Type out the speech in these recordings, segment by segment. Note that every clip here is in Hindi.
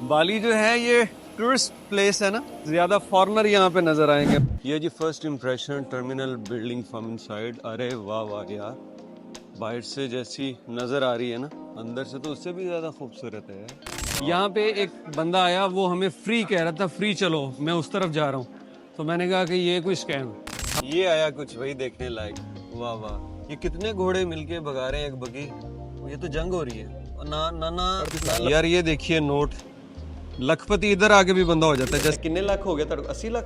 बाली जो है ये टूरिस्ट प्लेस है ना, ज़्यादा फॉरेनर यहाँ पे नज़र आएंगे। ये जी first impression terminal building from inside. अरे वाह वाह यार, बाहर से जैसी नज़र आ रही है ना, अंदर से तो उससे भी ज़्यादा खूबसूरत है यार। यहाँ पे एक बंदा आया, वो हमें फ्री कह रहा था, फ्री चलो मैं उस तरफ जा रहा हूँ। तो मैंने कहा कि ये कोई स्कैम। ये आया कुछ वही देखने लायक। वाह वाह, ये कितने घोड़े मिलके भगा रहे हैं एक बगी। ये तो जंग हो रही है ना ना ना यार। ये देखिए नोट, लखपति इधर आके भी बंदा हो जाता है। जैसे कितने लाख हो गया तेरे को? 80 लाख।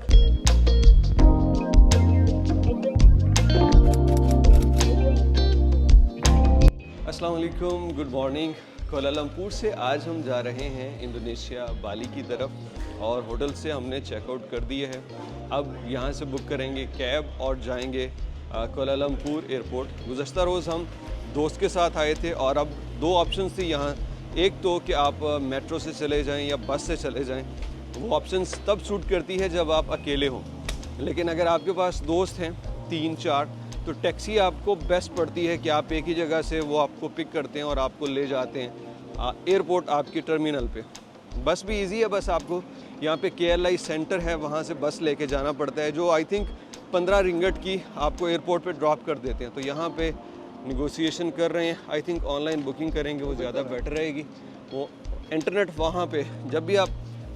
अस्सलाम वालेकुम, गुड मॉर्निंग। कोलालमपुर से आज हम जा रहे हैं इंडोनेशिया बाली की तरफ और होटल से हमने चेकआउट कर दिया है। अब यहाँ से बुक करेंगे कैब और जाएंगे कोलालमपुर एयरपोर्ट। गुज़श्ता रोज़ हम दोस्त के साथ आए थे और अब दो ऑप्शन थी यहाँ। एक तो कि आप मेट्रो से चले जाएं या बस से चले जाएं। वो ऑप्शंस तब सूट करती है जब आप अकेले हों, लेकिन अगर आपके पास दोस्त हैं 3-4 तो टैक्सी आपको बेस्ट पड़ती है कि आप एक ही जगह से वो आपको पिक करते हैं और आपको ले जाते हैं एयरपोर्ट आपकी टर्मिनल पे। बस भी इजी है, बस आपको यहाँ पे KLI सेंटर है, वहाँ से बस लेके जाना पड़ता है जो आई थिंक 15 रिंगट की आपको एयरपोर्ट पे ड्रॉप कर देते हैं। तो यहाँ पे निगोशिएशन कर रहे हैं, आई थिंक ऑनलाइन बुकिंग करेंगे वो ज़्यादा बेटर रहेगी। वो इंटरनेट वहाँ पे जब भी आप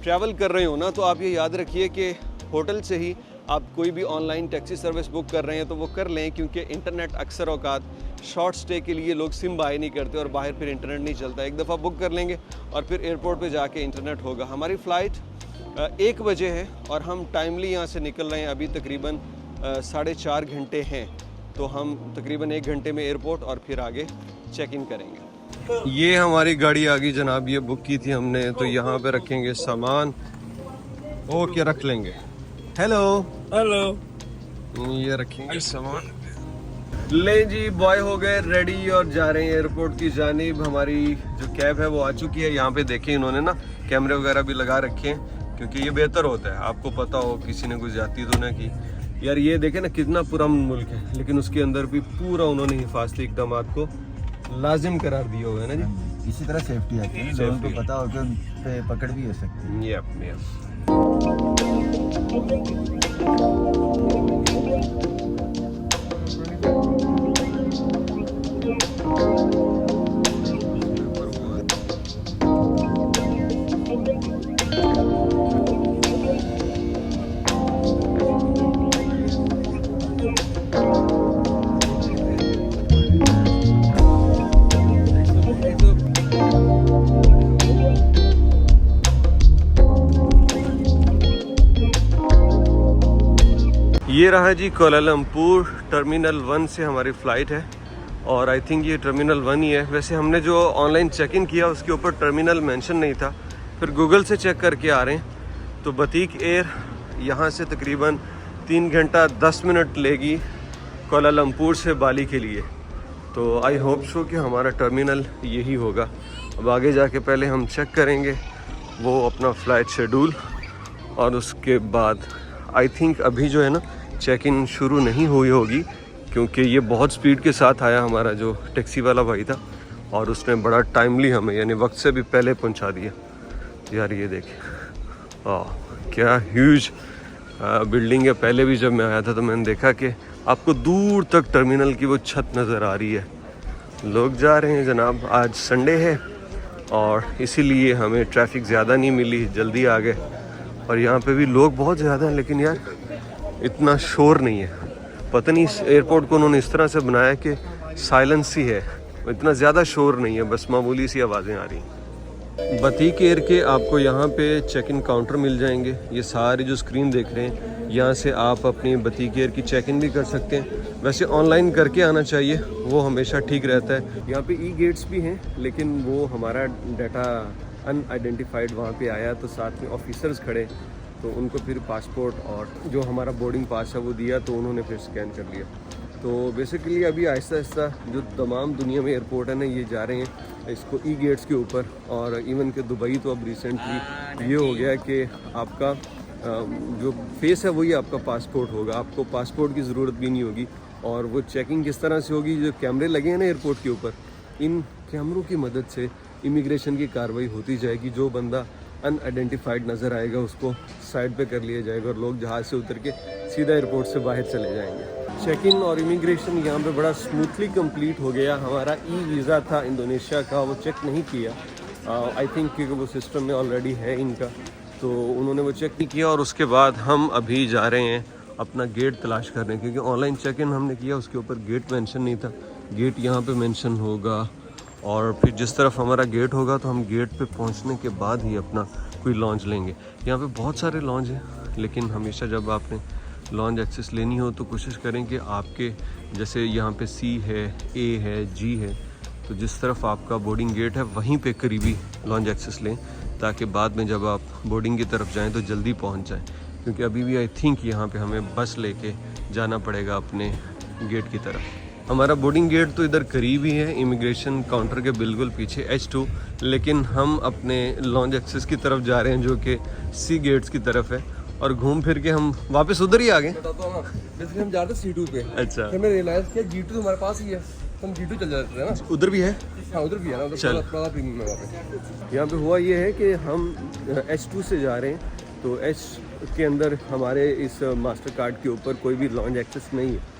ट्रैवल कर रहे हो ना, तो आप ये याद रखिए कि होटल से ही आप कोई भी ऑनलाइन टैक्सी सर्विस बुक कर रहे हैं तो वो कर लें, क्योंकि इंटरनेट अक्सर औकात शॉर्ट स्टे के लिए लोग सिम बाय नहीं करते और बाहर फिर इंटरनेट नहीं चलता। एक दफ़ा बुक कर लेंगे और फिर एयरपोर्ट पे जाके इंटरनेट होगा। हमारी फ़्लाइट 1 बजे है और हम टाइमली यहाँ से निकल रहे हैं। अभी तकरीबन 4.5 घंटे हैं, तो हम तकरीबन 1 घंटे में एयरपोर्ट और फिर आगे चेक इन करेंगे। ये हमारी गाड़ी आ गई जनाब, ये बुक की थी हमने। तो यहाँ पे रखेंगे सामान, ओके रख लेंगे। हेलो हेलो, ये रखेंगे सामान। ले जी बॉय हो गए रेडी और जा रहे हैं एयरपोर्ट की जानिब। हमारी जो कैब है वो आ चुकी है। यहाँ पे देखें इन्होंने ना कैमरे वगैरह भी लगा रखे हैं, क्योंकि ये बेहतर होता है। आपको पता हो किसी ने कुछ जाती तो ना की यार। ये देखें ना कितना पुराना मुल्क है, लेकिन उसके अंदर भी पूरा उन्होंने हिफाजती इकदाम को लाजिम करार दिया हुआ है ना जी। इसी तरह सेफ्टी आती है, लोगों को पता हो कि पकड़ भी हो सकती है। ये रहा जी कोलालमपुर टर्मिनल 1 से हमारी फ़्लाइट है और आई थिंक ये टर्मिनल 1 ही है। वैसे हमने जो ऑनलाइन चेक इन किया उसके ऊपर टर्मिनल मेंशन नहीं था, फिर गूगल से चेक करके आ रहे हैं। तो बतीक एयर यहाँ से तकरीबन 3 घंटा 10 मिनट लेगी कोलालमपुर से बाली के लिए। तो आई होप सो कि हमारा टर्मिनल यही होगा। अब आगे जाके पहले हम चेक करेंगे वो अपना फ़्लाइट शेड्यूल और उसके बाद आई थिंक अभी जो है ना चेक इन शुरू नहीं हुई होगी, क्योंकि ये बहुत स्पीड के साथ आया हमारा जो टैक्सी वाला भाई था और उसने बड़ा टाइमली हमें यानी वक्त से भी पहले पहुंचा दिया। यार ये देखें क्या ह्यूज बिल्डिंग है। पहले भी जब मैं आया था तो मैंने देखा कि आपको दूर तक टर्मिनल की वो छत नज़र आ रही है। लोग जा रहे हैं जनाब, आज संडे है और इसीलिए हमें ट्रैफिक ज़्यादा नहीं मिली, जल्दी आ गए। और यहाँ पे भी लोग बहुत ज़्यादा हैं, लेकिन यार इतना शोर नहीं है। पता नहीं इस एयरपोर्ट को उन्होंने इस तरह से बनाया कि साइलेंस ही है, इतना ज़्यादा शोर नहीं है, बस मामूली सी आवाज़ें आ रही हैं। बतीक एयर के आपको यहाँ पे चेक इन काउंटर मिल जाएंगे। ये सारी जो स्क्रीन देख रहे हैं, यहाँ से आप अपनी बतीक एयर की चेक इन भी कर सकते हैं। वैसे ऑनलाइन करके आना चाहिए, वो हमेशा ठीक रहता है। यहाँ पे गेट्स भी हैं, लेकिन वो हमारा डाटा अनआइडेंटिफाइड वहाँ पे आया, तो साथ में ऑफिसर्स खड़े, तो उनको फिर पासपोर्ट और जो हमारा बोर्डिंग पास है वो दिया, तो उन्होंने फिर स्कैन कर लिया। तो बेसिकली अभी आहिस्ता आहिस्ता जो तमाम दुनिया में एयरपोर्ट है ना, ये जा रहे हैं इसको गेट्स के ऊपर। और इवन के दुबई तो अब रिसेंटली ये हो गया कि आपका जो फेस है वही आपका पासपोर्ट होगा, आपको पासपोर्ट की ज़रूरत भी नहीं होगी। और वो चेकिंग किस तरह से होगी, जो कैमरे लगे हैं ना एयरपोर्ट के ऊपर, इन कैमरों की मदद से इमिग्रेशन की कार्रवाई होती जाएगी। जो बंदा अनआइडेंटिफाइड नज़र आएगा उसको साइड पे कर लिया जाएगा और लोग जहाज़ से उतर के सीधा एयरपोर्ट से बाहर चले जाएंगे। चेक इन और इमिग्रेशन यहाँ पे बड़ा स्मूथली कंप्लीट हो गया। हमारा वीज़ा था इंडोनेशिया का, वो चेक नहीं किया आई थिंक, क्योंकि वो सिस्टम में ऑलरेडी है इनका, तो उन्होंने वो चेक नहीं किया। और उसके बाद हम अभी जा रहे हैं अपना गेट तलाश करने, क्योंकि ऑनलाइन चेक इन हमने किया उसके ऊपर गेट मेंशन नहीं था। गेट यहाँ पे मेंशन होगा और फिर जिस तरफ हमारा गेट होगा तो हम गेट पे पहुँचने के बाद ही अपना कोई लॉन्च लेंगे। यहाँ पे बहुत सारे लॉन्च हैं, लेकिन हमेशा जब आपने लॉन्च एक्सेस लेनी हो तो कोशिश करें कि आपके जैसे यहाँ पे सी है, ए है, जी है, तो जिस तरफ आपका बोर्डिंग गेट है वहीं पे करीबी लॉन्च एक्सेस लें, ताकि बाद में जब आप बोर्डिंग की तरफ जाएं तो जल्दी पहुंच जाएं। क्योंकि अभी भी आई थिंक यहाँ पे हमें बस लेके जाना पड़ेगा अपने गेट की तरफ। हमारा बोर्डिंग गेट तो इधर करीब ही है, इमिग्रेशन काउंटर के बिल्कुल पीछे H2, लेकिन हम अपने लॉन्च एक्सेस की तरफ जा रहे हैं जो कि सी गेट्स की तरफ है, और घूम फिर के हम वापस उधर ही आ गए। बेसिकली हम जा रहे थे C2 पे। अच्छा, फिर मैं रियलाइज किया G2 तो हमारे पास ही है, हम G2 चल जाते हैं ना। उधर भी है। हाँ उधर भी है ना, उधर चल। थोड़ा प्रीमियम है वहाँ पे। यहाँ पे हुआ ये है कि हम H2 से जा रहे हैं, तो H के अंदर हमारे इस मास्टर कार्ड के ऊपर कोई भी लॉन्च एक्सेस नहीं है।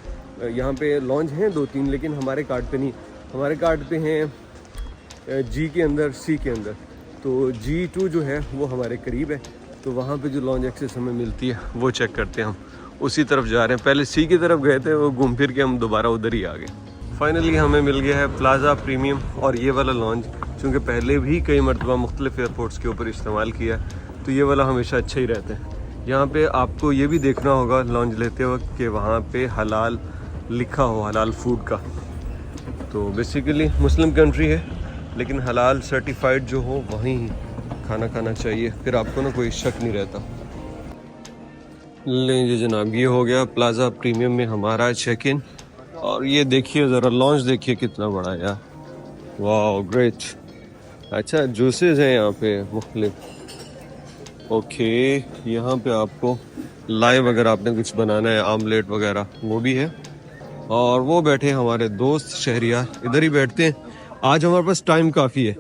यहाँ पे लॉन्च हैं 2-3, लेकिन हमारे कार्ड पे नहीं। हमारे कार्ड पे हैं G के अंदर, C के अंदर। तो G2 जो है वो हमारे करीब है, तो वहाँ पे जो लॉन्च एक्सेस हमें मिलती है वो चेक करते हैं। हम उसी तरफ जा रहे हैं। पहले C की तरफ गए थे, वो घूम फिर के हम दोबारा उधर ही आ गए। फाइनली हमें मिल गया है प्लाजा प्रीमियम और ये वाला लॉन्च। चूँकि पहले भी कई मरतबा मुख्तलिफ एयरपोर्ट्स के ऊपर इस्तेमाल किया, तो ये वाला हमेशा अच्छा ही रहता है। यहाँ पे आपको ये भी देखना होगा लॉन्च लेते वक्त कि वहाँ पे हलाल लिखा हो, हलाल फूड का। तो बेसिकली मुस्लिम कंट्री है, लेकिन हलाल सर्टिफाइड जो हो वहीं खाना खाना चाहिए, फिर आपको ना कोई शक नहीं रहता। लें जी जनाब, ये हो गया प्लाजा प्रीमियम में हमारा चेक इन। और ये देखिए ज़रा लॉन्च देखिए कितना बड़ा है यार, वाह ग्रेट। अच्छा जूसेस हैं यहाँ पे मुख्तलिफ। ओके, यहाँ पे आपको लाइव अगर आपने कुछ बनाना है, आमलेट वगैरह वो भी है। और वो बैठे हमारे दोस्त शहरियार, इधर ही बैठते हैं। आज हमारे पास टाइम काफ़ी है,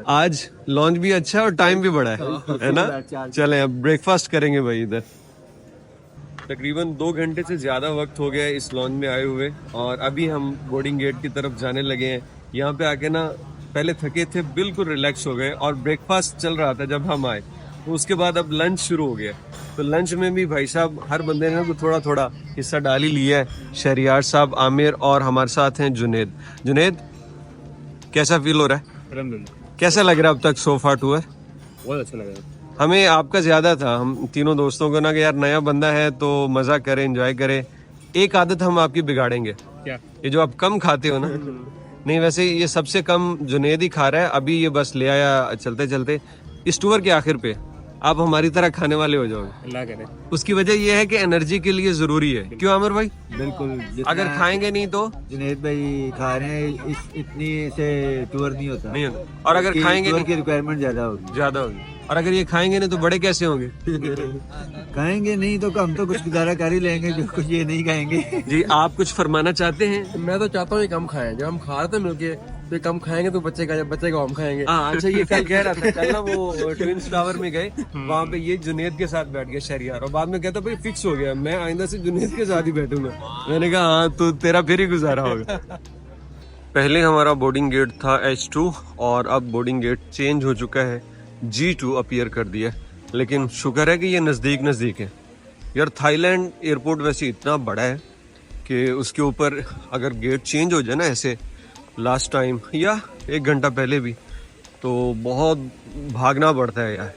आज लॉन्च भी अच्छा है और टाइम भी बड़ा है ना। चलें अब ब्रेकफास्ट करेंगे भाई इधर। तकरीबन 2 घंटे से ज़्यादा वक्त हो गया है इस लॉन्च में आए हुए, और अभी हम बोर्डिंग गेट की तरफ जाने लगे हैं। यहाँ पे आके ना पहले थके थे, बिल्कुल रिलैक्स हो गए, और ब्रेकफास्ट चल रहा था जब हम आए। तो उसके बाद अब लंच शुरू हो गया। तो लंच में भी भाई साहब हर बंदे ने थोड़ा थोड़ा हिस्सा डाल ही लिया है। शहरियार साहब, आमिर, और हमारे साथ हैं जुनेद। जुनेद, कैसा फील हो रहा है? कैसा लग रहा है अब तक सोफा टूर? बहुत अच्छा लगा। हमें आपका ज़्यादा था, हम तीनों दोस्तों को ना कि यार नया बंदा है तो मज़ा करे, एंजॉय करे। एक आदत हम आपकी बिगाड़ेंगे। क्या? ये जो आप कम खाते हो ना, नहीं वैसे ये सबसे कम जुनेद ही खा रहा है। अभी ये बस ले आया चलते चलते। इस टूर के आखिर पे आप हमारी तरह खाने वाले हो जाओगे, अल्लाह करे। उसकी वजह ये है कि एनर्जी के लिए ज़रूरी है। क्यों आमिर भाई? बिल्कुल। अगर खाएंगे नहीं तो जुनेद भाई खा रहे हैं, इतनी से टूर नहीं होता। नहीं होता, और अगर खाएंगे टूर की रिक्वायरमेंट ज्यादा होगी। और अगर ये खाएंगे नहीं तो बड़े कैसे होंगे? खाएंगे नहीं तो हम तो कुछ गुजारा कर ही लेंगे, जो कुछ ये नहीं खाएंगे। जी आप कुछ फरमाना चाहते हैं? मैं तो चाहता हूँ ये कम खाएं। जब हम खा रहे थे मिलके, तो कम खाएंगे तो बच्चे का हम खाएंगे। हाँ अच्छा, ये कल कह रहा था, कल ना वो ट्विंस टावर में गए, वहाँ पे ये जुनेद के साथ बैठ गया शहरियार, और बाद में कहता भाई फिक्स हो गया मैं आइंदा से जुनेद के साथ ही बैठूंगा। मैंने कहा हाँ तो तेरा फिर ही गुजारा होगा। पहले हमारा बोर्डिंग गेट था H2, और अब बोर्डिंग गेट चेंज हो चुका है, G2 अपीयर कर दिया। लेकिन शुक्र है कि ये नज़दीक है यार। थाईलैंड एयरपोर्ट वैसे इतना बड़ा है कि उसके ऊपर अगर गेट चेंज हो जाए ना ऐसे लास्ट टाइम या 1 घंटा पहले भी, तो बहुत भागना पड़ता है यार।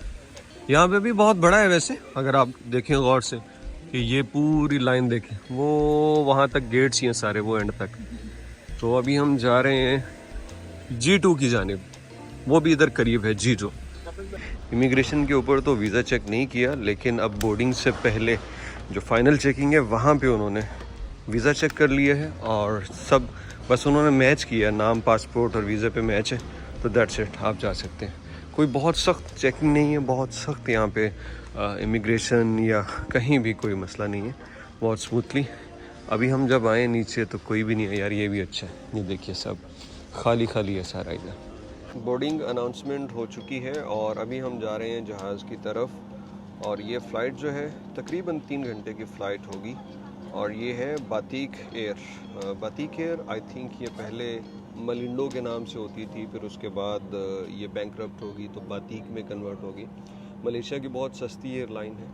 यहाँ पे भी बहुत बड़ा है वैसे, अगर आप देखें गौर से कि ये पूरी लाइन देखें, वो वहाँ तक गेट्स ही हैं सारे, वो एंड तक। तो अभी हम जा रहे हैं G2 की जानिब, वो भी इधर करीब है G2। इमिग्रेशन के ऊपर तो वीज़ा चेक नहीं किया, लेकिन अब बोर्डिंग से पहले जो फाइनल चेकिंग है वहाँ पे उन्होंने वीज़ा चेक कर लिया है, और सब बस उन्होंने मैच किया, नाम, पासपोर्ट और वीज़ा पे मैच है, तो दैट्स इट, आप जा सकते हैं। कोई बहुत सख्त चेकिंग नहीं है, बहुत सख्त यहाँ पे इमिग्रेशन या कहीं भी कोई मसला नहीं है, बहुत स्मूथली। अभी हम जब आए नीचे तो कोई भी नहीं है यार, ये भी अच्छा है। ये देखिए सब खाली खाली है सारा इधर। बोर्डिंग अनाउंसमेंट हो चुकी है और अभी हम जा रहे हैं जहाज़ की तरफ। और ये फ़्लाइट जो है तकरीबन 3 घंटे की फ़्लाइट होगी और ये है बातिक एयर। बातिक एयर आई थिंक ये पहले मलिंडो के नाम से होती थी, फिर उसके बाद ये बैंकरप्ट होगी तो बातिक में कन्वर्ट होगी। मलेशिया की बहुत सस्ती एयरलाइन है,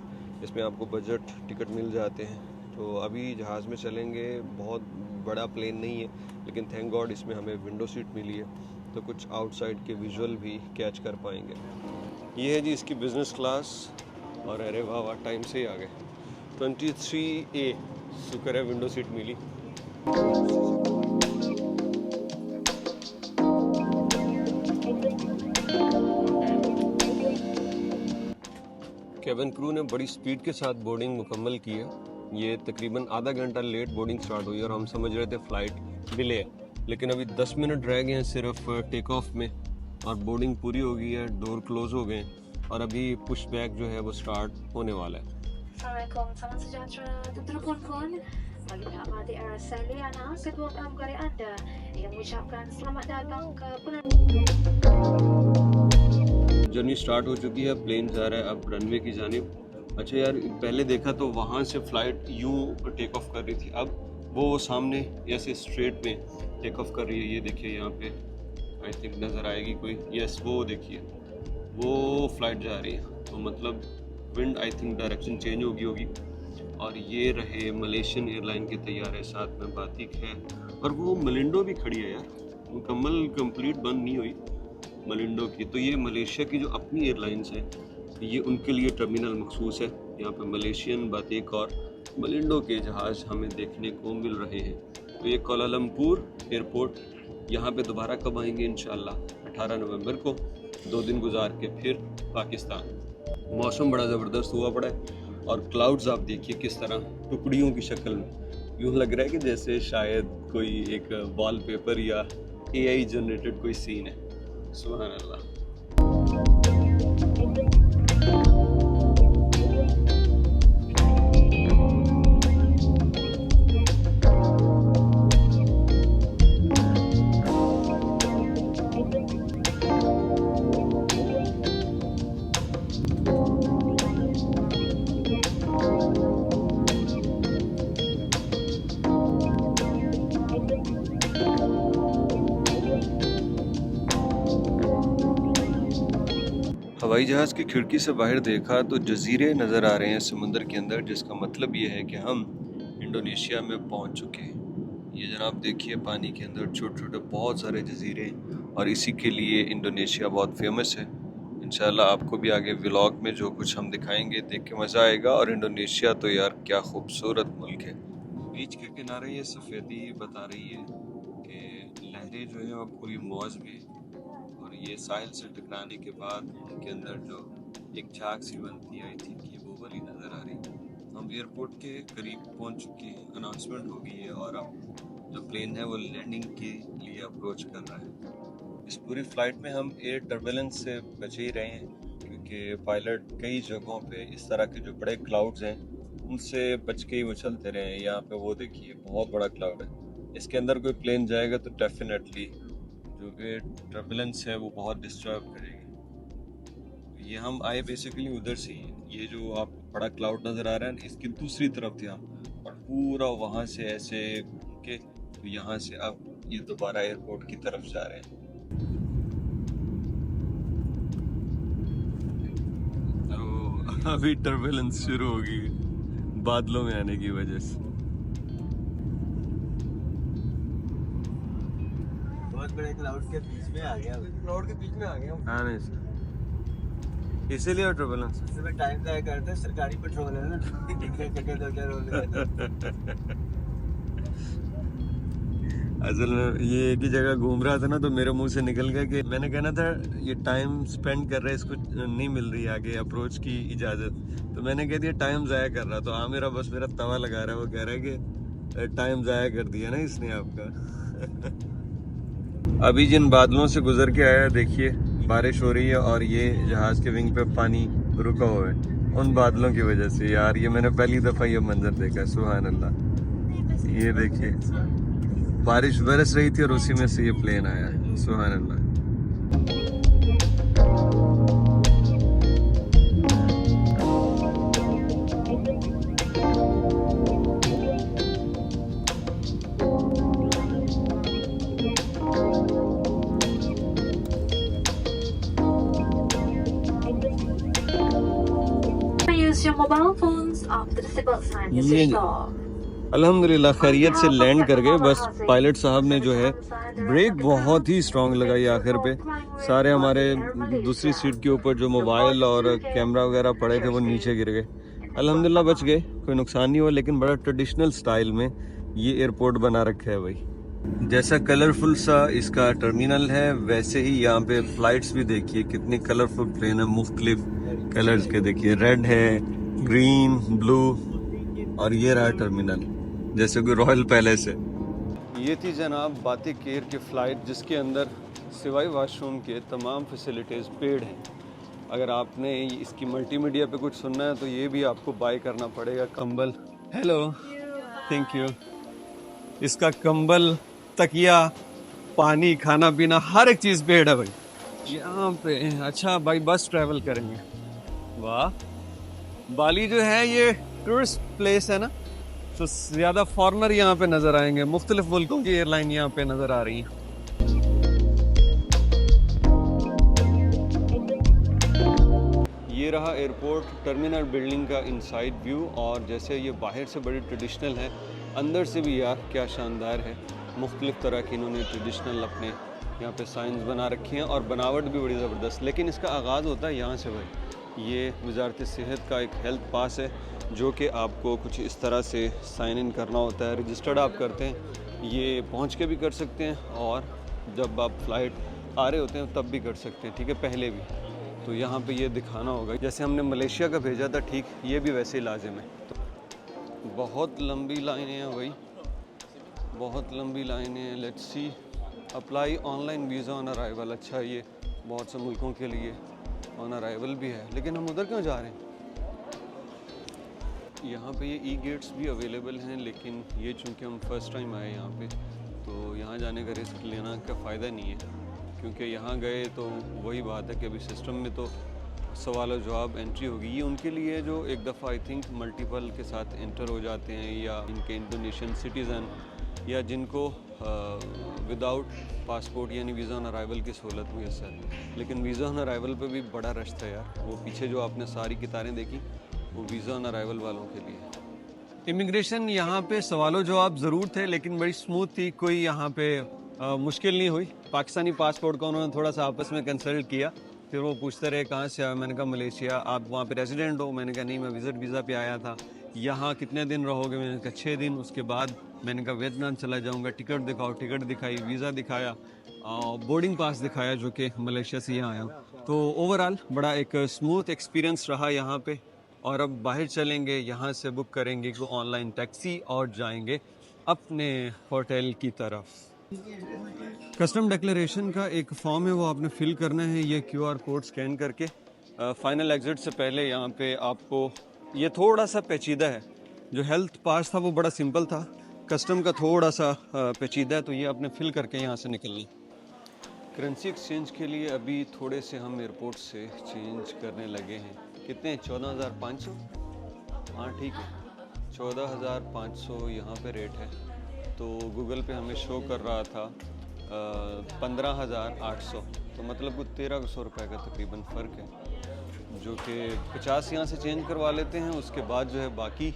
इसमें आपको बजट टिकट मिल जाते हैं। तो अभी जहाज़ में चलेंगे, बहुत बड़ा प्लेन नहीं है लेकिन थैंक गॉड इसमें हमें विंडो सीट मिली है तो कुछ आउटसाइड के विजुअल भी कैच कर पाएंगे। ये है जी इसकी बिज़नेस क्लास और अरे वाह वाह टाइम से ही आ गए। 23A, शुक्र है विंडो सीट मिली। केबिन क्रू ने बड़ी स्पीड के साथ बोर्डिंग मुकम्मल की है। ये तकरीबन आधा घंटा लेट बोर्डिंग स्टार्ट हुई और हम समझ रहे थे फ़्लाइट डिले है, लेकिन अभी 10 मिनट रह गए हैं सिर्फ टेक ऑफ में और बोर्डिंग पूरी हो गई है, डोर क्लोज हो गए और अभी पुश बैक जो है वो स्टार्ट होने वाला है। Assalamualaikum, salam sejahtera Tuan Kun. Melihat Mati Air Saliana, Ketua Pramugari anda yang mengucapkan selamat datang ke journey start हो चुकी है, प्लेन जा रहा है अब रनवे की जानिब। अच्छा यार, पहले देखा तो वहाँ से फ़्लाइट यूँ टेक ऑफ कर रही थी, अब वो सामने ऐसे स्ट्रेट में टेक ऑफ कर रही है। ये देखिए यहाँ पे आई थिंक नज़र आएगी कोई, यस वो देखिए वो फ़्लाइट जा रही है। तो मतलब wind I think direction change होगी। और ये रहे मलेशियन एयरलाइन के तैयारे, साथ में बातिक है और वो मलिंडो भी खड़ी है यार, मुकम्मल कंप्लीट बंद नहीं हुई मलिंडो की। तो ये मलेशिया की जो अपनी एयरलाइंस हैं ये उनके लिए टर्मिनल मखसूस है। यहाँ पे मलेशियन, बातिक और मलिंडो के जहाज़ हमें देखने को मिल रहे हैं। तो ये कोलालमपुर एयरपोर्ट, यहाँ पे दोबारा कब आएंगे इंशाल्लाह 18 नवंबर को, 2 दिन गुजार के फिर पाकिस्तान। मौसम बड़ा ज़बरदस्त हुआ पड़ा है और क्लाउड्स आप देखिए किस तरह टुकड़ियों की शक्ल में, यूँ लग रहा है कि जैसे शायद कोई एक वॉलपेपर या AI जनरेटेड कोई सीन है। सुभान अल्लाह। हवाई जहाज़ की खिड़की से बाहर देखा तो जजीरे नज़र आ रहे हैं समुंदर के अंदर, जिसका मतलब ये है कि हम इंडोनेशिया में पहुंच चुके हैं। ये जनाब देखिए पानी के अंदर छोटे छोटे बहुत सारे जजीरे, और इसी के लिए इंडोनेशिया बहुत फेमस है। इंशाल्लाह आपको भी आगे व्लॉग में जो कुछ हम दिखाएंगे देख के मज़ा आएगा। और इंडोनेशिया तो यार क्या खूबसूरत मुल्क है। बीच के किनारे ये सफ़ेदी बता रही है कि लहरें जो है वो पूरी मौज में, और ये साहिल से टकराने के बाद उनके अंदर जो एक झाग सी बनती आई थी कि वो वाली नज़र आ रही। हम एयरपोर्ट के करीब पहुंच चुके हैं, अनाउंसमेंट हो गई है और अब जो प्लेन है वो लैंडिंग के लिए अप्रोच कर रहा है। इस पूरी फ़्लाइट में हम एयर टर्बुलेंस से बचे ही रहे हैं, क्योंकि पायलट कई जगहों पे इस तरह के जो बड़े क्लाउड्स हैं उनसे बच के ही वो चलते रहे हैं। यहाँ पे वो देखिए बहुत बड़ा क्लाउड है, इसके अंदर कोई प्लेन जाएगा तो डेफिनेटली जो एयर टर्बुलेंस है वो बहुत डिस्टर्ब करेगी। ये हम आए बेसिकली उधर से ही, ये जो आप बड़ा क्लाउड नज़र आ रहा है इसकी दूसरी तरफ थे हम, और पूरा वहाँ से ऐसे घूम के यहाँ से अब ये दोबारा एयरपोर्ट की तरफ जा रहे हैं। तो अभी टर्बुलेंस शुरू होगी बादलों में आने की वजह से। बहुत बड़े क्लाउड के बीच में आ गया, क्लाउड के बीच में आ गया। हाँ नहीं सर, इसीलिए टर्बुलेंस इसमें टाइम ज़ाया करते हैं, सरकारी पेट्रोल है ना असल में ये एक ही जगह घूम रहा था ना, तो मेरे मुंह से निकल गया कि मैंने कहना था ये टाइम स्पेंड कर रहा है, इसको नहीं मिल रही आगे अप्रोच की इजाज़त, तो मैंने कह दिया टाइम ज़ाया कर रहा। तो हाँ मेरा बस मेरा तवा लगा रहा है, वो कह रहा है कि टाइम ज़ाया कर दिया ना इसने आपका। अभी जिन बादलों से गुजर के आया देखिए बारिश हो रही है और ये जहाज़ के विंग पे पानी रुका हुआ है उन बादलों की वजह से। यार ये मैंने पहली दफ़ा ये मंजर देखा, सुभान अल्लाह। ये देखिए बारिश बरस रही थी और उसी में से ये प्लेन आया, सुभान अल्लाह। Use your mobile phones after the seatbelt sign is ये switched off. अल्हम्दुलिल्लाह खैरियत से लैंड कर गए। बस पायलट साहब ने जो है ब्रेक बहुत ही स्ट्रांग लगाई आखिर पे। सारे हमारे दूसरी सीट के ऊपर जो मोबाइल और कैमरा वगैरह पड़े थे वो नीचे गिर गए। अल्हम्दुलिल्लाह बच गए, कोई नुकसान नहीं हुआ। लेकिन बड़ा ट्रेडिशनल स्टाइल में ये एयरपोर्ट बना रखा है भाई। जैसा कलरफुल सा इसका टर्मिनल है वैसे ही यहाँ पे फ्लाइट्स भी देखिए कितनी कलरफुल प्लेन है, मुख्तलिफ कलर्स के। देखिए रेड है, ग्रीन, ब्लू, और ये रहा टर्मिनल जैसे कोई रॉयल पैलेस है। ये थी जनाब बातिक एयर की फ़्लाइट जिसके अंदर सिवाय वॉशरूम के तमाम फैसिलिटीज़ पेड हैं। अगर आपने इसकी मल्टीमीडिया पे कुछ सुनना है तो ये भी आपको बाय करना पड़ेगा। कंबल, हेलो, थैंक यू। इसका कंबल, तकिया, पानी, खाना पीना हर एक चीज़ पेड है भाई यहाँ पे। अच्छा भाई बस ट्रैवल करेंगे, वाह। बाली जो है ये टूरिस्ट प्लेस है ना, तो ज़्यादा फॉरेनर यहाँ पे नज़र आएंगे। मुख्तलिफ मुल्कों की एयरलाइन यहाँ पे नज़र आ रही हैं। ये रहा एयरपोर्ट टर्मिनल बिल्डिंग का इनसाइड व्यू। और जैसे ये बाहर से बड़ी ट्रेडिशनल है, अंदर से भी यार क्या शानदार है। मुख्तलिफ तरह की इन्होंने ट्रेडिशनल अपने यहाँ पे साइंस बना रखी हैं और बनावट भी बड़ी ज़बरदस्त। लेकिन इसका आगाज़ होता है यहाँ से भाई। ये वजारत सेहत का एक हेल्थ पास है जो कि आपको कुछ इस तरह से साइन इन करना होता है। रजिस्टर्ड आप करते हैं, ये पहुँच के भी कर सकते हैं और जब आप फ्लाइट आ रहे होते हैं तब भी कर सकते हैं, ठीक है, पहले भी। तो यहाँ पे ये दिखाना होगा जैसे हमने मलेशिया का भेजा था, ठीक ये भी वैसे ही लाजिम है। तो बहुत लंबी लाइनें हैं भाई, बहुत लंबी लाइनें हैं। Let's see, apply online visa on arrival. अच्छा, ये बहुत से मुल्कों के लिए ऑन अराइवल भी है, लेकिन हम उधर क्यों जा रहे हैं? यहाँ पे ये ई गेट्स भी अवेलेबल हैं, लेकिन ये चूँकि हम फर्स्ट टाइम आए यहाँ पे तो यहाँ जाने का रिस्क लेना का फ़ायदा नहीं है, क्योंकि यहाँ गए तो वही बात है कि अभी सिस्टम में तो सवाल और जवाब एंट्री होगी। ये उनके लिए जो एक दफ़ा आई थिंक मल्टीपल के साथ एंटर हो जाते हैं, या इनके इंडोनेशियन सिटीज़न, या जिनको विदाउट पासपोर्ट यानी वीज़ा ऑन अराइवल की सहूलत मुयसर। लेकिन वीज़ा ऑन अराइवल पे भी बड़ा रश था यार। वो पीछे जो आपने सारी कितारें देखी वो वीज़ा ऑन अराइवल वालों के लिए। इमिग्रेशन यहाँ पे सवालों जवाब ज़रूर थे, लेकिन बड़ी स्मूथ थी, कोई यहाँ पे मुश्किल नहीं हुई। पाकिस्तानी पासपोर्ट का उन्होंने थोड़ा सा आपस में कंसल्ट किया, फिर वो पूछते रहे कहाँ से आए। मैंने कहा मलेशिया। आप वहाँ पे रेजिडेंट हो? मैंने कहा नहीं, मैं विज़िट वीज़ा पे आया था। यहाँ कितने दिन रहोगे? मैंने कहा 6 दिन। उसके बाद मैंने कहा वियतनाम चला जाऊँगा। टिकट दिखाओ, टिकट दिखाई, वीज़ा दिखाया, बोर्डिंग पास दिखाया जो कि मलेशिया से यहाँ आया हूँ। तो ओवरऑल बड़ा एक स्मूथ एक्सपीरियंस रहा यहाँ पे। और अब बाहर चलेंगे, यहाँ से बुक करेंगे को ऑनलाइन टैक्सी और जाएंगे अपने होटल की तरफ। कस्टम डिक्लेरेशन का एक फॉर्म है, वो आपने फिल करना है ये QR कोड स्कैन करके। फाइनल एग्जिट से पहले यहाँ पे आपको, ये थोड़ा सा पेचीदा है, जो हेल्थ पास था वो बड़ा सिंपल था, कस्टम का थोड़ा सा पेचीदा है, तो ये आपने फिल करके यहाँ से निकलना। करेंसी एक्सचेंज के लिए अभी थोड़े से हम एयरपोर्ट से चेंज करने लगे हैं। कितने? 14,500। हाँ ठीक है, 14,500 यहाँ पे रेट है। तो गूगल पे हमें शो कर रहा था 15,800, तो मतलब कुछ 1,300 रुपये का तकरीबन फ़र्क है, जो कि 50 यहाँ से चेंज करवा लेते हैं, उसके बाद जो है बाकी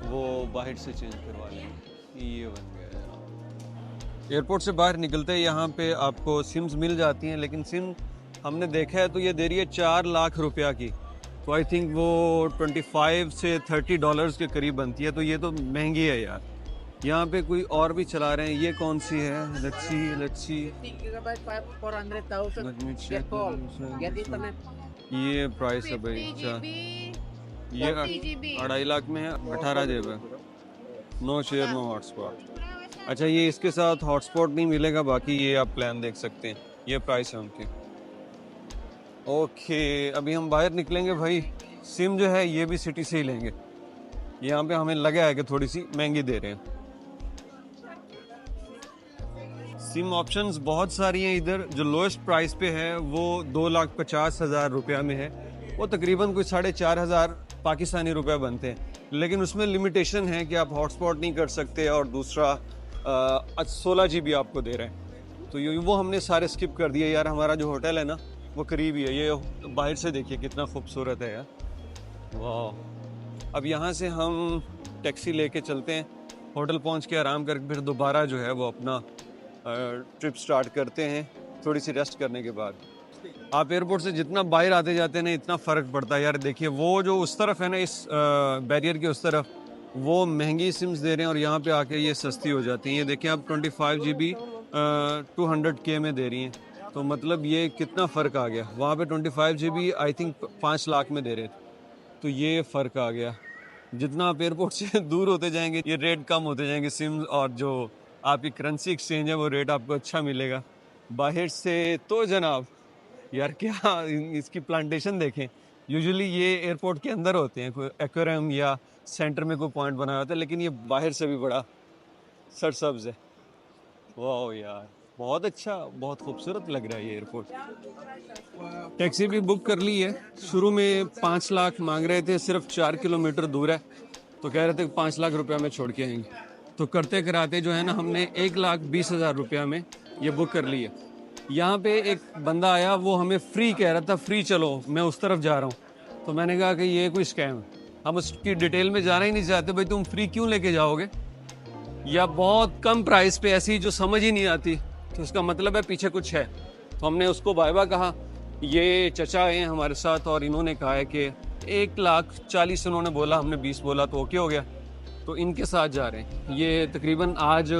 वो बाहर से चेंज करवा लेंगे। ये बन गया है। एयरपोर्ट से बाहर निकलते ही यहाँ पे आपको सिम्स मिल जाती हैं, लेकिन सिम हमने देखा है तो ये दे रही है 4 लाख रुपया की। तो आई थिंक वो 25 से $30 के करीब बनती है, तो ये तो महंगी है यार। यहाँ पे कोई और भी चला रहे हैं, ये कौन सी है? लेट्स सी ये प्राइस है भाई। अच्छा, ये 2.5 लाख में है, 18 GB है, नो शेयर नो हॉटस्पॉट। अच्छा, ये इसके साथ हॉटस्पॉट नहीं मिलेगा, बाकी ये आप प्लान देख सकते हैं, ये प्राइस है उनकी। ओके, अभी हम बाहर निकलेंगे भाई। सिम जो है ये भी सिटी से ही लेंगे, यहाँ पे हमें लगा है कि थोड़ी सी महंगी दे रहे हैं। सिम ऑप्शंस बहुत सारी हैं इधर। जो लोएस्ट प्राइस पे है वो 2,50,000 रुपया में है, वो तकरीबन कुछ 4,500 पाकिस्तानी रुपये बनते हैं। लेकिन उसमें लिमिटेशन है कि आप हॉटस्पॉट नहीं कर सकते, और दूसरा 16 GB आपको दे रहे हैं। तो ये वो हमने सारे स्किप कर दिए यार। हमारा जो होटल है ना वो करीब ही है, ये बाहर से देखिए कितना खूबसूरत है यार, वाह। अब यहाँ से हम टैक्सी लेके चलते हैं, होटल पहुँच के आराम करके फिर दोबारा जो है वो अपना ट्रिप स्टार्ट करते हैं थोड़ी सी रेस्ट करने के बाद। आप एयरपोर्ट से जितना बाहर आते जाते हैं ना इतना फ़र्क पड़ता है यार। देखिए वो जो उस तरफ है ना, इस बैरियर के उस तरफ वो महंगी सिम्स दे रहे हैं और यहाँ पे आके ये सस्ती हो जाती हैं। ये देखिए आप 25 GB 200K में दे रही हैं, तो मतलब ये कितना फ़र्क आ गया। वहाँ पे 25 GB आई थिंक 5 लाख में दे रहे थे, तो ये फ़र्क आ गया। जितना आप एयरपोर्ट से दूर होते जाएंगे ये रेट कम होते जाएंगे सिम्स, और जो आपकी करेंसी एक्सचेंज है वो रेट आपको अच्छा मिलेगा। बाहर से तो जनाब यार क्या इसकी प्लांटेशन देखें, यूजुअली ये एयरपोर्ट के अंदर होते हैं, कोई एक्वेरियम या सेंटर में कोई पॉइंट बनाया होता है, लेकिन ये बाहर से भी बड़ा सरसब्ज है। वाह यार बहुत अच्छा, बहुत खूबसूरत लग रहा है ये एयरपोर्ट। टैक्सी भी बुक कर ली है। शुरू में 5 लाख मांग रहे थे, सिर्फ 4 किलोमीटर दूर है, तो कह रहे थे 5 लाख रुपया में छोड़ के आएंगे। तो करते कराते जो है ना हमने 1,20,000 रुपया में ये बुक कर ली है। यहाँ पे एक बंदा आया, वो हमें फ्री कह रहा था, फ्री चलो मैं उस तरफ जा रहा हूँ। तो मैंने कहा कि ये कोई स्कैम है, हम उसकी डिटेल में जाना ही नहीं चाहते। भाई तुम फ्री क्यों लेके जाओगे, या बहुत कम प्राइस पे ऐसी जो समझ ही नहीं आती, तो उसका मतलब है पीछे कुछ है। तो हमने उसको बाय बाय कहा। ये चचा हैं हमारे साथ और इन्होंने कहा है कि 1,40,000 उन्होंने बोला, हमने 20 बोला तो ओके हो गया, तो इनके साथ जा रहे हैं। ये तकरीबन आज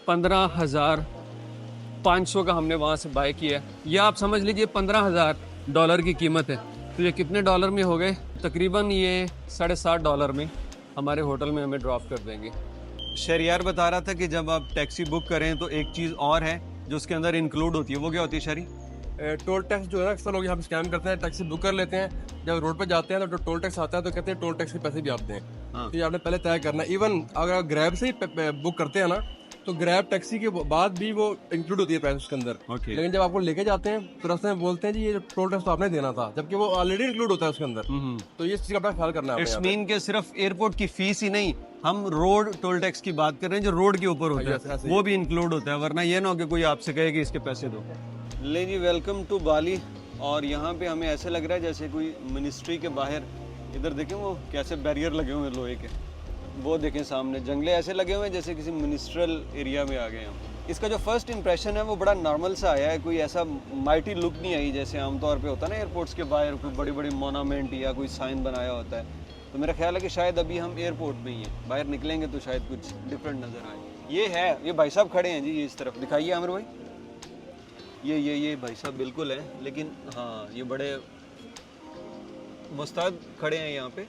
15,500 का हमने वहाँ से बाय किया है। ये आप समझ लीजिए $15,000 की कीमत है। तो ये कितने डॉलर में हो गए, तकरीबन ये $7.5 में हमारे होटल में हमें ड्रॉप कर देंगे। शहरियार बता रहा था कि जब आप टैक्सी बुक करें तो एक चीज़ और है जो उसके अंदर इंक्लूड होती है, वो क्या होती है शहरी? टोल टैक्स जो है ना, अक्सर लोग यहाँ पे स्कैम करते हैं, टैक्सी बुक कर लेते हैं, जब रोड पे जाते हैं तो जो टोल टैक्स आता है तो कहते हैं टोल टैक्स के पैसे भी आते हैं। तो ये आपने पहले तय करना है। इवन अगर ग्रैब से ही बुक करते हैं ना तो ग्रैब टैक्सी के बाद भी वो इंक्लूड होती है प्राइस उसके अंदर। लेकिन जब आपको लेके जाते हैं तो रास्ते में बोलते हैं जी ये टोल टैक्स तो आपने देना था, जबकि वो ऑलरेडी इंक्लूड होता है उसके अंदर। तो ये चीज़ का अपना ख्याल करना है। इट्स मीन के सिर्फ एयरपोर्ट की फीस ही नहीं, हम रोड टोल टैक्स की बात कर रहे हैं जो रोड के ऊपर होता है, वो भी इंक्लूड होता है। वरना ये ना हो कि कोई आपसे कहे कि इसके पैसे दो। ले जी, वेलकम टू बाली। और यहाँ पे हमें ऐसे लग रहा है जैसे कोई मिनिस्ट्री के बाहर, इधर देखें वो कैसे बैरियर लगे हुए हैं लोहे के, वो देखें सामने जंगले ऐसे लगे हुए हैं जैसे किसी मिनिस्ट्रियल एरिया में आ गए हम। इसका जो फर्स्ट इंप्रेशन है वो बड़ा नॉर्मल सा आया है, कोई ऐसा माइटी लुक नहीं आई जैसे आमतौर पे होता है ना एयरपोर्ट्स के बाहर कोई बड़ी बड़ी मोनामेंट या कोई साइन बनाया होता है। तो मेरा ख्याल है कि शायद अभी हम एयरपोर्ट में ही हैं, बाहर निकलेंगे तो शायद कुछ डिफरेंट नज़र आए। ये है, ये भाई साहब खड़े हैं जी, ये इस तरफ दिखाइए आमिर भाई। ये भाई साहब बिल्कुल है, लेकिन हाँ ये बड़े मुस्तैद खड़े हैं यहाँ पे,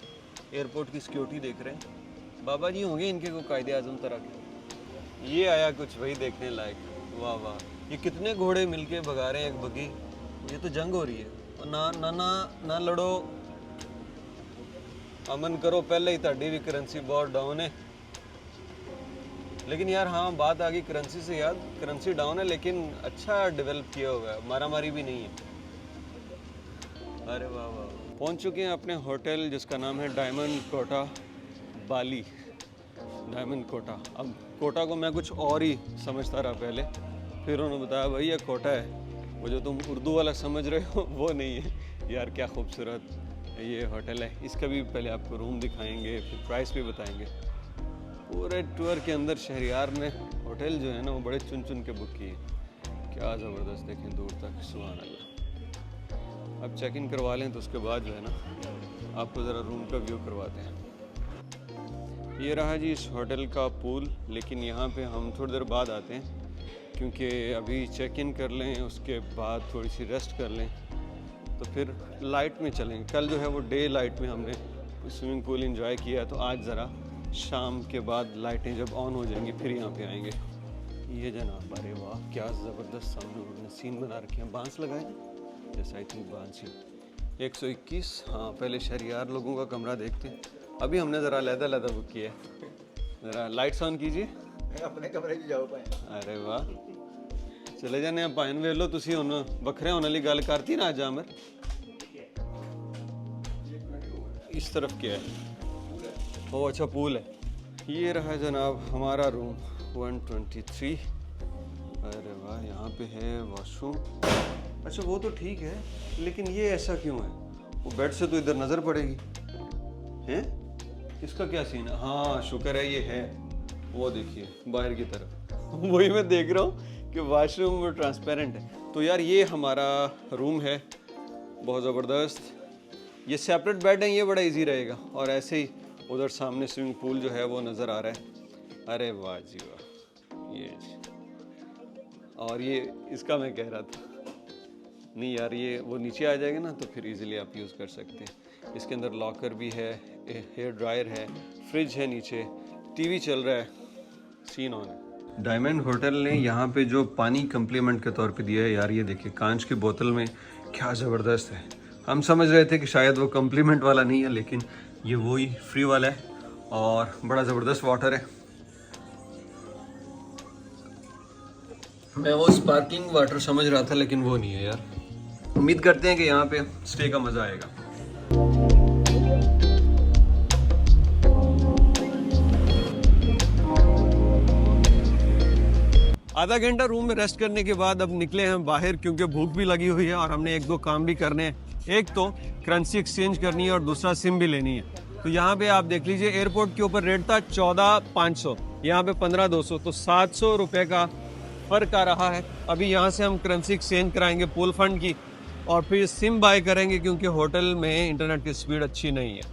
एयरपोर्ट की सिक्योरिटी देख रहे हैं। बाबा जी होंगे इनके को कायदे आज़म तरह के। ये आया कुछ वही देखने लायक। वाह वाह, ये कितने घोड़े मिलके भगा रहे हैं एक बगी। ये तो जंग हो रही है। ना ना ना ना लड़ो, अमन करो, पहले ही ताड़ी भी करेंसी बहुत डाउन है। लेकिन यार हाँ बात आ गई करेंसी से याद, करेंसी डाउन है लेकिन अच्छा डेवलप किया हुआ है, मारामारी भी नहीं है। अरे वाह वाह, पहुंच चुके हैं अपने होटल जिसका नाम है डायमंड कोटा बाली। डायमंड कोटा, अब कोटा को मैं कुछ और ही समझता रहा पहले, फिर उन्होंने बताया भाई ये कोटा है, वो जो तुम उर्दू वाला समझ रहे हो वो नहीं है। यार क्या खूबसूरत ये होटल है। इसका भी पहले आपको रूम दिखाएंगे, फिर प्राइस भी बताएंगे। पूरे टूर के अंदर शहरियार ने होटल जो है ना वो बड़े चुन चुन के बुक किए। क्या ज़बरदस्त, देखें दूर तक, सुभान अल्लाह। अब चेक इन करवा लें तो उसके बाद जो है ना आपको ज़रा रूम का व्यू करवाते हैं। ये रहा जी इस होटल का पूल, लेकिन यहाँ पे हम थोड़ी देर बाद आते हैं क्योंकि अभी चेक इन कर लें, उसके बाद थोड़ी सी रेस्ट कर लें तो फिर लाइट में चलेंगे। कल जो है वो डे लाइट में हमने स्विमिंग पूल एंजॉय किया है, तो आज ज़रा शाम के बाद लाइटें जब ऑन हो जाएंगी फिर यहाँ पे आएंगे। ये जनाब, अरे वाह क्या ज़बरदस्त सामने उन्होंने सीन बना रखे हैं, बांस लगाए जैसे, आई थिंक बांस ही। 121। हाँ पहले शहरियार लोगों का कमरा देखते हैं। अभी हमने ज़रा लहदा बुक किया है। ज़रा लाइट्स ऑन कीजिए, अपने कमरे में जाओ पाए। अरे वाह, चले जाने आप पाइन वे लो, तुसी हुन बखरे होने वाली गल करती ना जामिर। इस तरफ क्या है? ओ अच्छा पूल है। ये रहा जनाब हमारा रूम 123। अरे वाह, यहाँ पे है वॉशरूम। अच्छा वो तो ठीक है, लेकिन ये ऐसा क्यों है? वो बेड से तो इधर नज़र पड़ेगी हैं? इसका क्या सीन है? हाँ शुक्र है ये है, वो देखिए बाहर की तरफ वही मैं देख रहा हूँ कि वॉशरूम ट्रांसपेरेंट है। तो यार ये हमारा रूम है, बहुत ज़बरदस्त। ये सेपरेट बेड है, ये बड़ा इजी रहेगा। और ऐसे ही उधर सामने स्विमिंग पूल जो है वो नज़र आ रहा है। अरे वाह जी वाह, ये जी। और ये इसका मैं कह रहा था नहीं यार, ये वो नीचे आ जाएगा ना तो फिर इजीली आप यूज़ कर सकते हैं। इसके अंदर लॉकर भी है, हेयर ड्रायर है, फ्रिज है, नीचे टीवी चल रहा है, सीन ऑन है। डायमंड होटल ने यहाँ पे जो पानी कम्प्लीमेंट के तौर पे दिया है यार, ये देखिए कांच की बोतल में, क्या ज़बरदस्त है। हम समझ रहे थे कि शायद वो कम्प्लीमेंट वाला नहीं है, लेकिन ये वही फ्री वाला है और बड़ा ज़बरदस्त वाटर है। मैं वो स्पार्कलिंग वाटर समझ रहा था लेकिन वो नहीं है यार। उम्मीद करते हैं कि यहाँ पे स्टे का मज़ा आएगा। आधा घंटा रूम में रेस्ट करने के बाद अब निकले हैं बाहर, क्योंकि भूख भी लगी हुई है और हमने एक दो काम भी करने हैं। एक तो करेंसी एक्सचेंज करनी है और दूसरा सिम भी लेनी है। तो यहाँ पे आप देख लीजिए, एयरपोर्ट के ऊपर रेट था 14,500, यहाँ पे 15,200, तो 700 रुपये का फ़र्क आ रहा है। अभी यहाँ से हम करेंसी एक्सचेंज कराएंगे पूल फंड की और फिर सिम बाय करेंगे, क्योंकि होटल में इंटरनेट की स्पीड अच्छी नहीं है।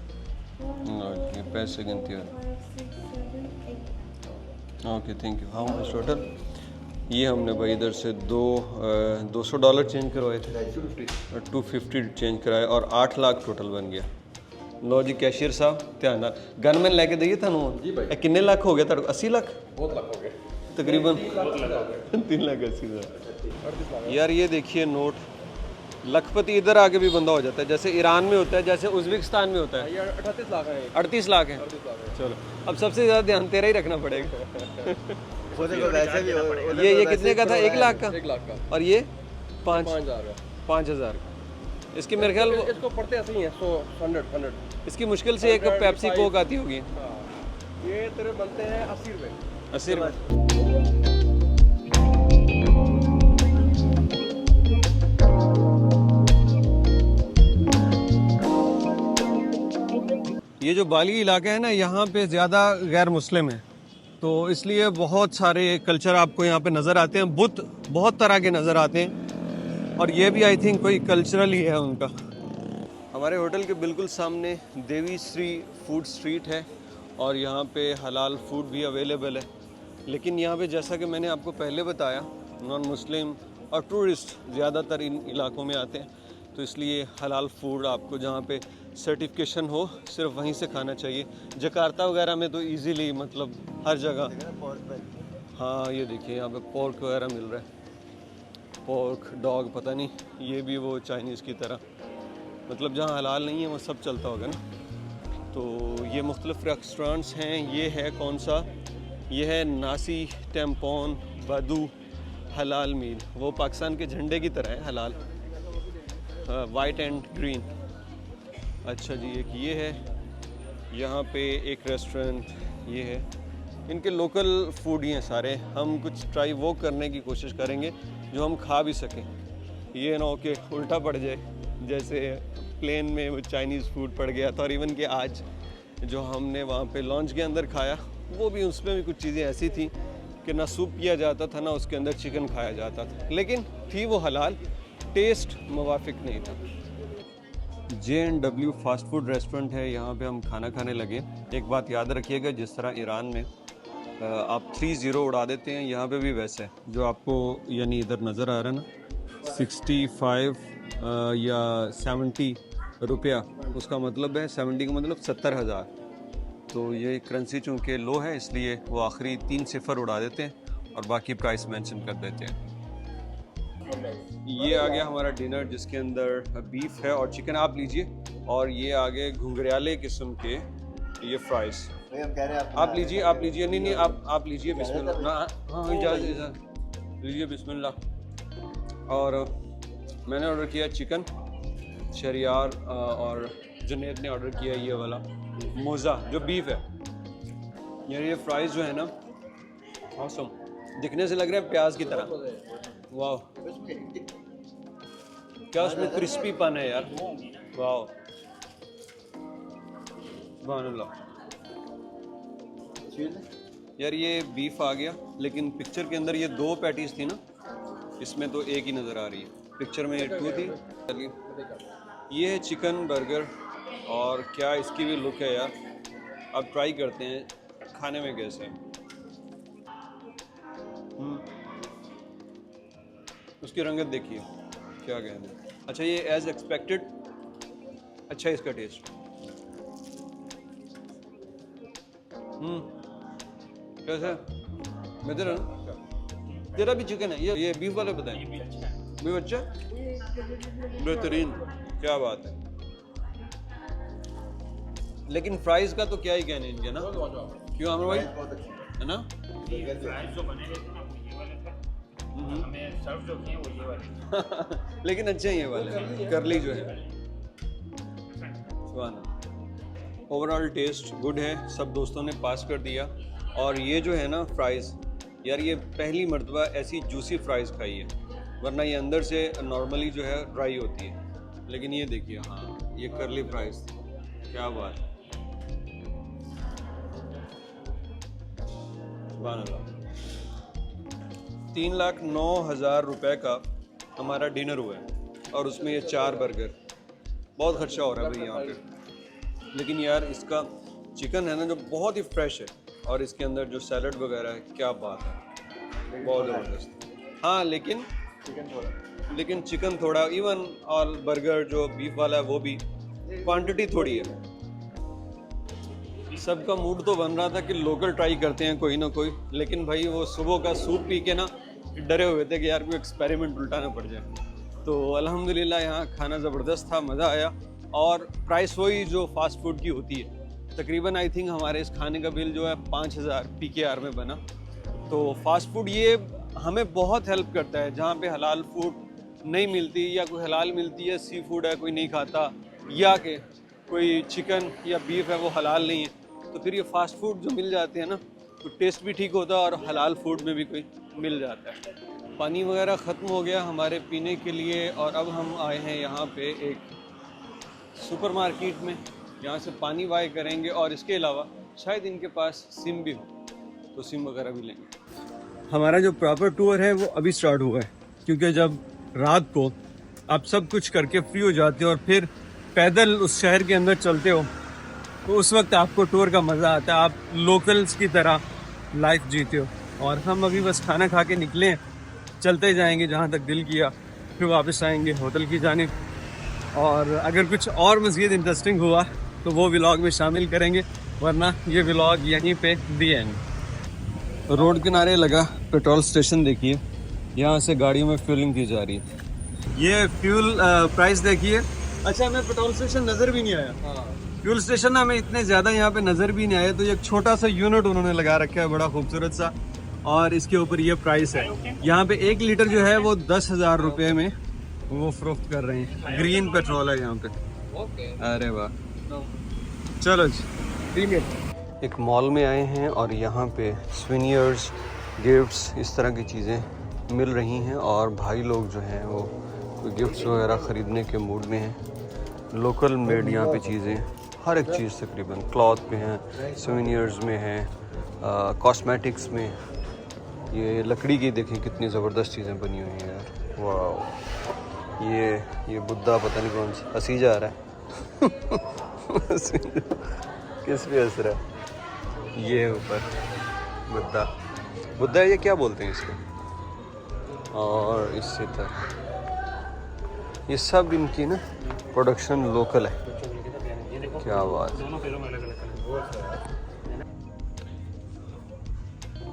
पैसे गिनती है। Okay thank you. How much total? ये हमने भाई इधर से $200 चेंज करवाए थे, 250 चेंज कराए और 8 लाख टोटल बन गया। लो जी कैशियर साहब ध्यान गनमैन लेके दइए थानू किन्ने लाख हो गया? 80 लाख? बहुत लाख हो गए तकरीबन, 3,80,000। यार ये देखिए नोट, लखपति इधर आके भी बंदा हो जाता है, जैसे ईरान में होता है, जैसे उज्बेकिस्तान में होता है। 38 लाख है। 38 लाख है। चलो अब सबसे ज़्यादा ध्यान तेरा ही रखना पड़ेगा। वैसे भी ये कितने का था? 1 लाख का? 1 लाख का। और ये 5,000 5,000 इसकी मेरे ख्याल इसको पढ़ते ऐसे ही है। 100 इसकी मुश्किल से एक पेप्सी कोक आती होगी। ये तेरे बनते हैं 80 रुपये। 80 रुपये। ये जो बाली इलाका है ना, यहाँ पे ज़्यादा गैर मुस्लिम है, तो इसलिए बहुत सारे कल्चर आपको यहाँ पे नज़र आते हैं। बुत बहुत तरह के नज़र आते हैं और ये भी आई थिंक कोई कल्चरल ही है उनका। हमारे होटल के बिल्कुल सामने देवी श्री फूड स्ट्रीट है और यहाँ पे हलाल फूड भी अवेलेबल है। लेकिन यहाँ पे जैसा कि मैंने आपको पहले बताया, नॉन मुस्लिम और टूरिस्ट ज़्यादातर इन इलाकों में आते हैं, तो इसलिए हलाल फूड आपको जहाँ पे सर्टिफिकेशन हो सिर्फ वहीं से खाना चाहिए। जकार्ता वगैरह में तो इजीली मतलब हर जगह। हाँ ये देखिए यहाँ पे पोर्क वगैरह मिल रहा है, पोर्क डॉग, पता नहीं ये भी वो चाइनीज़ की तरह, मतलब जहाँ हलाल नहीं है वो सब चलता होगा ना। तो ये मुख्तलिफ रेस्टोरेंट्स हैं। ये है कौन सा? ये है नासी टेम्पोन बदू हलाल मील, वो पाकिस्तान के झंडे की तरह है हलाल, वाइट एंड ग्रीन। अच्छा जी एक ये है, यहाँ पे एक रेस्टोरेंट ये है। इनके लोकल फूड ही हैं सारे। हम कुछ ट्राई वो करने की कोशिश करेंगे जो हम खा भी सकें, ये ना हो कि उल्टा पड़ जाए, जैसे प्लेन में वो चाइनीज़ फूड पड़ गया था। और इवन कि आज जो हमने वहाँ पे लॉन्च के अंदर खाया, वो भी उसमें भी कुछ चीज़ें ऐसी थी कि ना सूप पिया जाता था ना उसके अंदर चिकन खाया जाता था, लेकिन थी वो हलाल, टेस्ट मुवाफिक नहीं था। J&W फास्ट फूड रेस्टोरेंट है, यहाँ पे हम खाना खाने लगे। एक बात याद रखिएगा, जिस तरह ईरान में आप 30 उड़ा देते हैं, यहाँ पे भी वैसे है। जो आपको यानी इधर नज़र आ रहा है ना 65 या 70 रुपया, उसका मतलब है 70 का मतलब 70,000। तो ये करेंसी चूँकि लो है इसलिए वो आखिरी 3 सिफर उड़ा देते हैं और बाकी प्राइस मेंशन कर देते हैं। ये आ गया हमारा डिनर, जिसके अंदर बीफ है और चिकन आप लीजिए, और ये आ गए घुंघराले किस्म के ये फ्राइज। आप लीजिए नहीं आप लीजिए बिस्मिल्लाह। ना हाँ इजाज़त लीजिए बिस्मिल्लाह। और मैंने ऑर्डर किया चिकन, शरियार और जुनैद ने ऑर्डर किया ये वाला मोज़ा जो बीफ है। यार ये फ्राइज़ जो है ना ऑसम, दिखने से लग रहा है प्याज की तरह। वाह क्या उसमें क्रिस्पी पन है यार, वाह सुभान अल्लाह। यार ये बीफ आ गया, लेकिन पिक्चर के अंदर ये 2 पैटीज थी ना, इसमें तो एक ही नज़र आ रही है, पिक्चर में 2 थी। चलिए ये है चिकन बर्गर, और क्या इसकी भी लुक है यार। अब ट्राई करते हैं खाने में कैसे है। उसकी रंगत देखिए, क्या कहते हैं। अच्छा ये एज एक्सपेक्टेड अच्छा है इसका टेस्ट। कैसा है? बेहतर है ना? तेरा भी चिकन है, ये बीफ वाले बताएं। बीफ अच्छा, बेहतरीन, क्या बात है। लेकिन फ्राइज का तो क्या ही कहने इनके ना, क्यों आमिर भाई, है ना? लेकिन अच्छे हैं ये वाले, करली जो है। ओवरऑल टेस्ट गुड है, सब दोस्तों ने पास कर दिया। और ये जो है ना फ्राइज़, यार ये पहली मर्तबा ऐसी जूसी फ्राइज़ खाई है, वरना ये अंदर से नॉर्मली जो है ड्राई होती है। लेकिन ये देखिए, हाँ ये करली फ्राइज़, क्या बात है। 3,09,000 रुपए का हमारा डिनर हुआ है, और उसमें ये 4 बर्गर। बहुत खर्चा हो रहा है भाई यहाँ पे। लेकिन यार इसका चिकन है ना जो बहुत ही फ्रेश है, और इसके अंदर जो सैलड वगैरह है, क्या बात है, बहुत ज़बरदस्त। हाँ लेकिन चिकन थोड़ा इवन, और बर्गर जो बीफ वाला है वो भी क्वांटिटी थोड़ी है। सबका मूड तो बन रहा था कि लोकल ट्राई करते हैं कोई ना कोई, लेकिन भाई वो सुबह का सूप पी के ना डरे हुए थे कि यार कोई एक्सपेरिमेंट उल्टा ना पड़ जाए। तो अल्हम्दुलिल्लाह यहाँ खाना ज़बरदस्त था, मज़ा आया। और प्राइस वही जो फास्ट फूड की होती है, तकरीबन आई थिंक हमारे इस खाने का बिल जो है 5,000 PKR में बना। तो फास्ट फूड ये हमें बहुत हेल्प करता है, जहाँ पे हलाल फूड नहीं मिलती, या कोई हलाल मिलती है सी फूड है कोई नहीं खाता, या कि कोई चिकन या बीफ है वो हलाल नहीं है, तो फिर ये फास्ट फूड जो मिल जाते हैं ना, तो टेस्ट भी ठीक होता है और हलाल फूड में भी कोई मिल जाता है। पानी वगैरह ख़त्म हो गया हमारे पीने के लिए, और अब हम आए हैं यहाँ पे एक सुपरमार्केट में, यहाँ से पानी बाय करेंगे। और इसके अलावा शायद इनके पास सिम भी हो, तो सिम वगैरह भी लेंगे। हमारा जो प्रॉपर टूर है वो अभी स्टार्ट हुआ है, क्योंकि जब रात को आप सब कुछ करके फ्री हो जाते हो और फिर पैदल उस शहर के अंदर चलते हो, तो उस वक्त आपको टूर का मज़ा आता है, आप लोकल्स की तरह लाइफ जीते हो। और हम अभी बस खाना खा के निकले हैं, चलते जाएंगे जहाँ तक दिल किया, फिर वापस आएंगे होटल की जानिब। और अगर कुछ और मज़ीद इंटरेस्टिंग हुआ तो वो व्लॉग में शामिल करेंगे, वरना ये व्लॉग यहीं पे दी एंड। रोड किनारे लगा पेट्रोल स्टेशन देखिए, यहाँ से गाड़ियों में फ्यूलिंग की जा रही है। ये फ्यूल प्राइस देखिए। अच्छा हमें पेट्रोल स्टेशन नज़र भी नहीं आया। फ्यूल स्टेशन हमें इतने ज़्यादा यहाँ पे नज़र भी नहीं आया, तो एक छोटा सा यूनिट उन्होंने लगा रखा है, बड़ा खूबसूरत सा, और इसके ऊपर ये प्राइस है। यहाँ पे 1 लीटर जो है वो 10,000 रुपये में वो फरोख्त कर रहे हैं। ग्रीन पेट्रोल है यहाँ पे। अरे वाह, चलो जी। एक मॉल में आए हैं और यहाँ पे स्विनियर्स, गिफ्ट्स, इस तरह की चीज़ें मिल रही हैं, और भाई लोग जो हैं वो कोई गिफ्ट्स वगैरह ख़रीदने के मूड में हैं। लोकल मेड यहाँ पे चीज़ें, हर एक चीज़ तकरीबन, क्लॉथ में है, स्विनियर्स में है, कॉस्मेटिक्स में। ये लकड़ी की देखें कितनी ज़बरदस्त चीज़ें बनी हुई हैं यार, वाह। ये बुद्धा पता नहीं कौन सा हंसी जा रहा है किस पे हंस रहा है? ये ऊपर बुद्धा ये क्या बोलते हैं इसको? और इसी तरह ये सब इनकी ना प्रोडक्शन लोकल है, क्या बात है।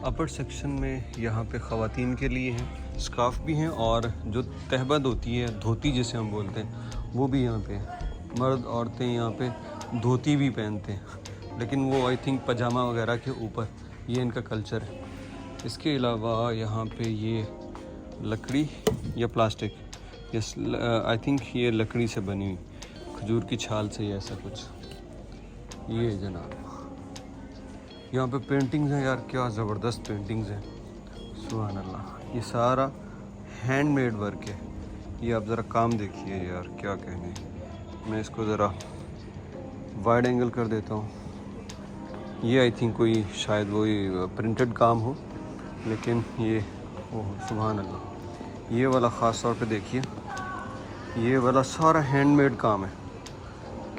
अपर सेक्शन में यहाँ पे ख़वातीन के लिए हैं, स्कार्फ भी हैं, और जो तहबंद होती है, धोती जिसे हम बोलते हैं, वो भी यहाँ पे है। मर्द औरतें यहाँ पे धोती भी पहनते हैं, लेकिन वो आई थिंक पजामा वगैरह के ऊपर, ये इनका कल्चर है। इसके अलावा यहाँ पे ये लकड़ी या प्लास्टिक, यस आई थिंक ये लकड़ी से बनी हुई, खजूर की छाल से ही ऐसा कुछ। ये जनाब यहाँ पे पेंटिंग्स हैं यार, क्या ज़बरदस्त पेंटिंग्स हैं, सुभान अल्लाह। ये सारा हैंडमेड वर्क है। ये आप ज़रा काम देखिए यार, क्या कहने। मैं इसको ज़रा वाइड एंगल कर देता हूँ, ये आई थिंक कोई शायद वही प्रिंटेड काम हो, लेकिन ये ओह सुभान अल्लाह, ये वाला ख़ास तौर पे देखिए, ये वाला सारा हैंडमेड काम है।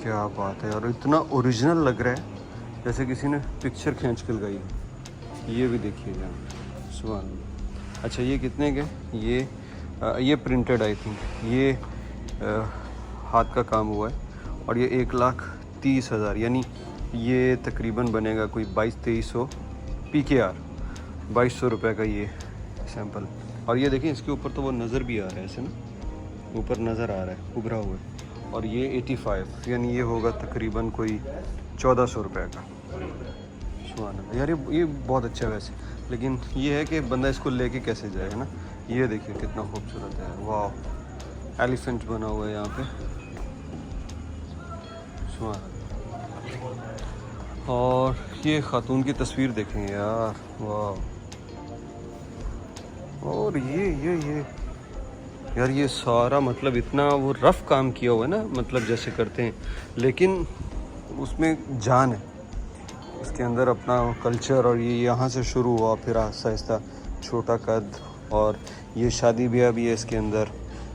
क्या बात है, और इतना ओरिजिनल लग रहा है जैसे किसी ने पिक्चर खींच के लगाई है। ये भी देखिए जहाँ, सुभान अल्लाह। अच्छा ये कितने के, ये प्रिंटेड आई थिंक, ये हाथ का काम हुआ है, और ये 1,30,000 यानी ये तकरीबन बनेगा कोई 2200-2300 PKR, 2200 रुपये का ये सैंपल। और ये देखिए इसके ऊपर तो वो नज़र भी आ रहा है ऐसे ना, ऊपर नज़र आ रहा है उभरा हुआ है। और ये 85 यानी ये होगा तकरीबन कोई 1400 रुपये का। सुभान अल्लाह यार, ये बहुत अच्छा है वैसे, लेकिन ये है कि बंदा इसको लेके कैसे जाए, है ना। ये देखिए कितना खूबसूरत है, वाह, एलिफेंट बना हुआ है यहाँ पे, सुभान अल्लाह। और ये खातून की तस्वीर देखें यार, वाह। और ये यार ये सारा मतलब इतना वो रफ़ काम किया हुआ है ना, मतलब जैसे करते हैं, लेकिन उसमें जान है इसके अंदर, अपना कल्चर। और ये यहाँ से शुरू हुआ, फिर आहिस्ता आहिस्ता छोटा कद, और ये शादी ब्याह भी है इसके अंदर,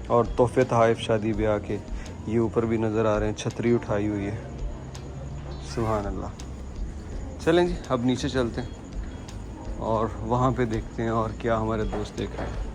और तोहफे तहाइफ शादी ब्याह के ये ऊपर भी नज़र आ रहे हैं, छतरी उठाई हुई है, सुभान अल्लाह। चलें जी अब नीचे चलते हैं और वहाँ पे देखते हैं और क्या हमारे दोस्त देख रहे हैं।